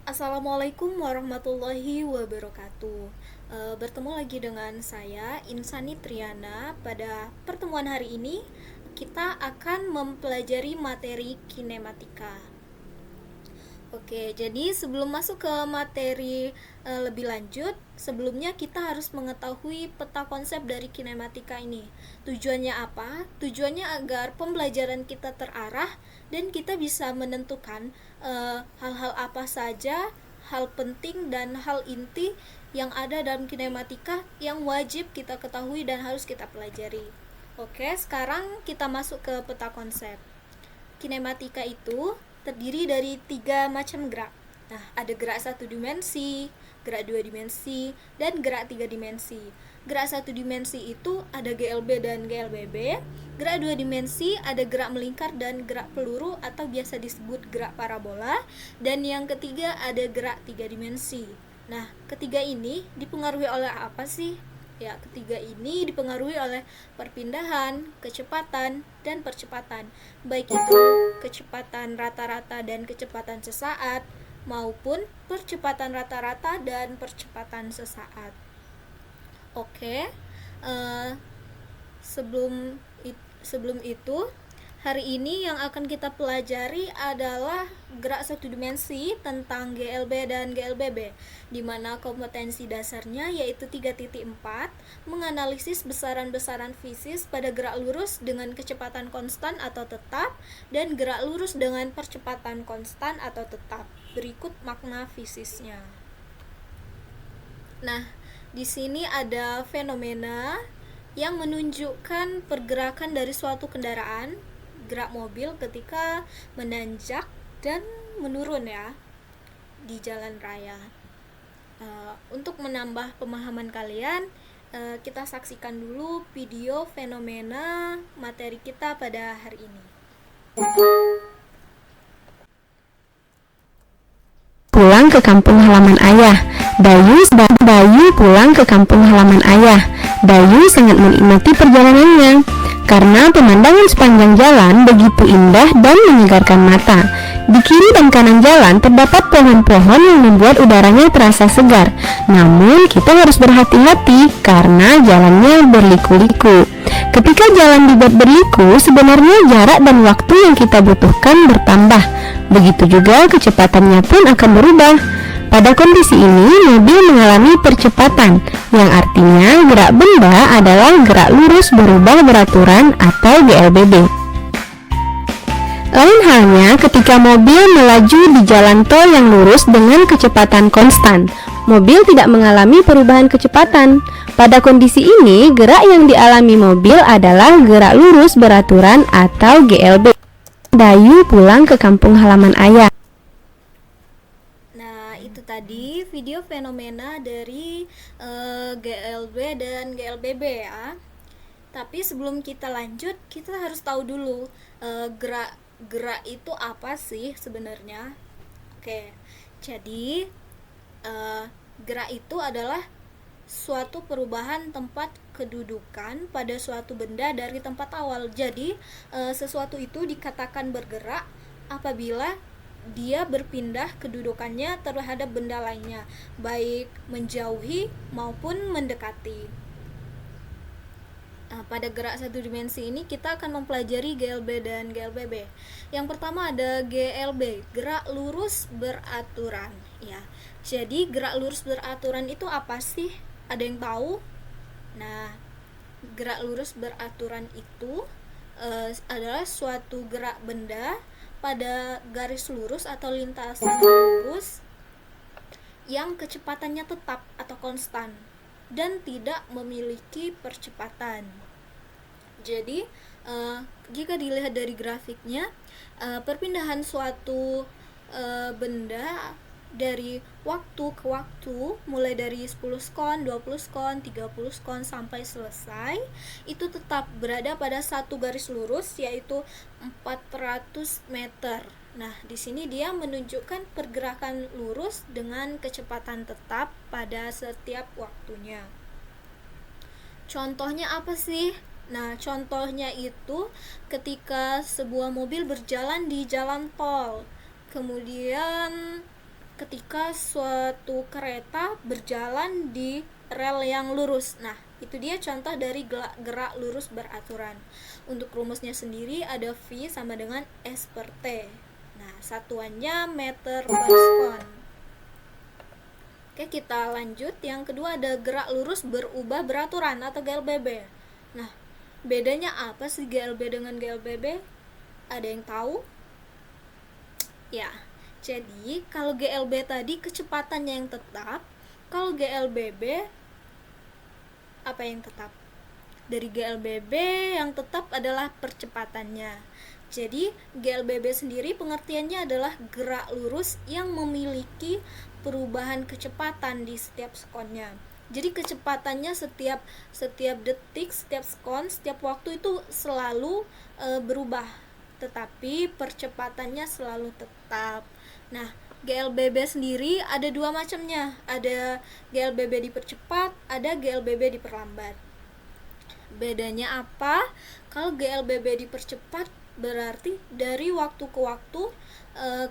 Assalamualaikum warahmatullahi wabarakatuh. Bertemu lagi dengan saya Insani Triana. Pada pertemuan hari ini kita akan mempelajari materi kinematika. Oke, jadi sebelum masuk ke materi lebih lanjut, sebelumnya kita harus mengetahui peta konsep dari kinematika ini. Tujuannya apa? Tujuannya agar pembelajaran kita terarah dan kita bisa menentukan hal-hal apa saja, hal penting dan hal inti yang ada dalam kinematika yang wajib kita ketahui dan harus kita pelajari. Oke, sekarang kita masuk ke peta konsep. Kinematika itu terdiri dari 3 macam gerak. Nah, ada gerak 1 dimensi, gerak 2 dimensi, dan gerak 3 dimensi. Gerak 1 dimensi itu ada GLB dan GLBB. Gerak 2 dimensi ada gerak melingkar dan gerak peluru atau biasa disebut gerak parabola. Dan yang ketiga ada gerak 3 dimensi. Nah, ketiga ini dipengaruhi oleh apa sih? Ya, ketiga ini dipengaruhi oleh perpindahan, kecepatan, dan percepatan. Baik itu kecepatan rata-rata dan kecepatan sesaat maupun percepatan rata-rata dan percepatan sesaat. Oke. eh, sebelum sebelum itu, hari ini yang akan kita pelajari adalah gerak 1 dimensi tentang GLB dan GLBB, di mana kompetensi dasarnya yaitu 3.4, menganalisis besaran-besaran fisis pada gerak lurus dengan kecepatan konstan atau tetap, dan gerak lurus dengan percepatan konstan atau tetap. Berikut makna fisisnya. Nah, di sini ada fenomena yang menunjukkan pergerakan dari suatu kendaraan, gerak mobil ketika menanjak dan menurun ya di jalan raya. Untuk menambah pemahaman kalian, kita saksikan dulu video fenomena materi kita pada hari ini. Pulang ke kampung halaman ayah. Bayu pulang ke kampung halaman ayah. Bayu sangat menikmati perjalanannya karena pemandangan sepanjang jalan begitu indah dan menyegarkan mata. Di kiri dan kanan jalan terdapat pohon-pohon yang membuat udaranya terasa segar. Namun kita harus berhati-hati karena jalannya berliku-liku. Ketika jalan dibuat berliku, sebenarnya jarak dan waktu yang kita butuhkan bertambah. Begitu juga kecepatannya pun akan berubah. Pada kondisi ini, mobil mengalami percepatan, yang artinya gerak benda adalah gerak lurus berubah beraturan atau GLBB. Lain halnya ketika mobil melaju di jalan tol yang lurus dengan kecepatan konstan, mobil tidak mengalami perubahan kecepatan. Pada kondisi ini, gerak yang dialami mobil adalah gerak lurus beraturan atau GLB. Bayu pulang ke kampung halaman ayah. Nah, itu tadi video fenomena dari GLB dan GLBB ya. Tapi sebelum kita lanjut, kita harus tahu dulu gerak itu apa sih sebenarnya. Oke, jadi gerak itu adalah suatu perubahan tempat kedudukan pada suatu benda dari tempat awal. Jadi sesuatu itu dikatakan bergerak apabila dia berpindah kedudukannya terhadap benda lainnya, baik menjauhi maupun mendekati. Pada gerak 1 dimensi ini kita akan mempelajari GLB dan GLBB. Yang pertama ada GLB, gerak lurus beraturan ya. Jadi gerak lurus beraturan itu apa sih? Ada yang tahu? Nah, gerak lurus beraturan itu adalah suatu gerak benda pada garis lurus atau lintasan lurus yang kecepatannya tetap atau konstan dan tidak memiliki percepatan. Jadi, jika dilihat dari grafiknya, perpindahan suatu benda dari waktu ke waktu, mulai dari 10 skon, 20 skon, 30 skon sampai selesai, itu tetap berada pada satu garis lurus yaitu 400 meter. Nah, di sini dia menunjukkan pergerakan lurus dengan kecepatan tetap pada setiap waktunya. Contohnya apa sih? Nah, contohnya itu ketika sebuah mobil berjalan di jalan tol. Kemudian ketika suatu kereta berjalan di rel yang lurus. Nah, itu dia contoh dari gerak lurus beraturan. Untuk rumusnya sendiri ada V sama dengan S per T. Nah, satuannya meter per sekon. Oke, kita lanjut. Yang kedua ada gerak lurus berubah beraturan atau GLBB. Nah, bedanya apa sih GLB dengan GLBB? Ada yang tahu? Ya, jadi kalau GLB tadi kecepatannya yang tetap, kalau GLBB apa yang tetap? Dari GLBB yang tetap adalah percepatannya. Jadi GLBB sendiri pengertiannya adalah gerak lurus yang memiliki perubahan kecepatan di setiap sekonnya. Jadi kecepatannya setiap detik, setiap sekon, setiap waktu itu selalu berubah, tetapi percepatannya selalu tetap. Nah, GLBB sendiri ada dua macamnya. Ada GLBB dipercepat, ada GLBB diperlambat. Bedanya apa? Kalau GLBB dipercepat berarti dari waktu ke waktu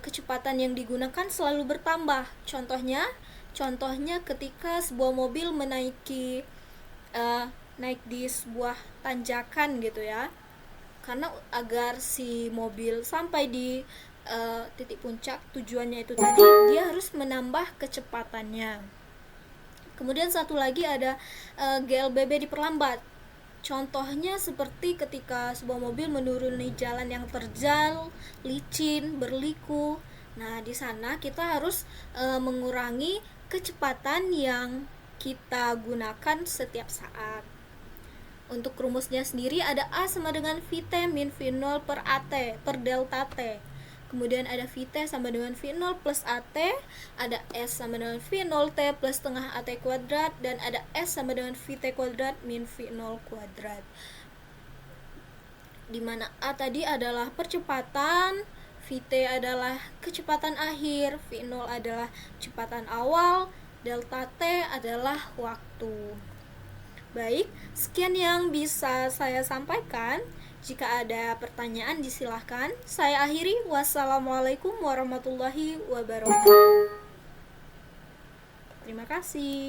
kecepatan yang digunakan selalu bertambah. Contohnya ketika sebuah mobil menaiki naik di sebuah tanjakan gitu ya. Karena agar si mobil sampai di titik puncak tujuannya itu tadi, dia harus menambah kecepatannya. Kemudian satu lagi ada GLBB diperlambat. Contohnya seperti ketika sebuah mobil menuruni jalan yang terjal, licin, berliku. Nah, di sana kita harus mengurangi kecepatan yang kita gunakan setiap saat. Untuk rumusnya sendiri ada A sama dengan Vt min V0 per AT per delta T. Kemudian ada Vt sama dengan V0 plus AT, ada S sama dengan V0 T plus setengah AT kuadrat, dan ada S sama dengan Vt kuadrat min V0 kuadrat. Dimana A tadi adalah percepatan, Vt adalah kecepatan akhir, V0 adalah kecepatan awal, delta T adalah waktu. Baik, sekian yang bisa saya sampaikan. Jika ada pertanyaan disilahkan. Saya akhiri. Wassalamualaikum warahmatullahi wabarakatuh. Terima kasih.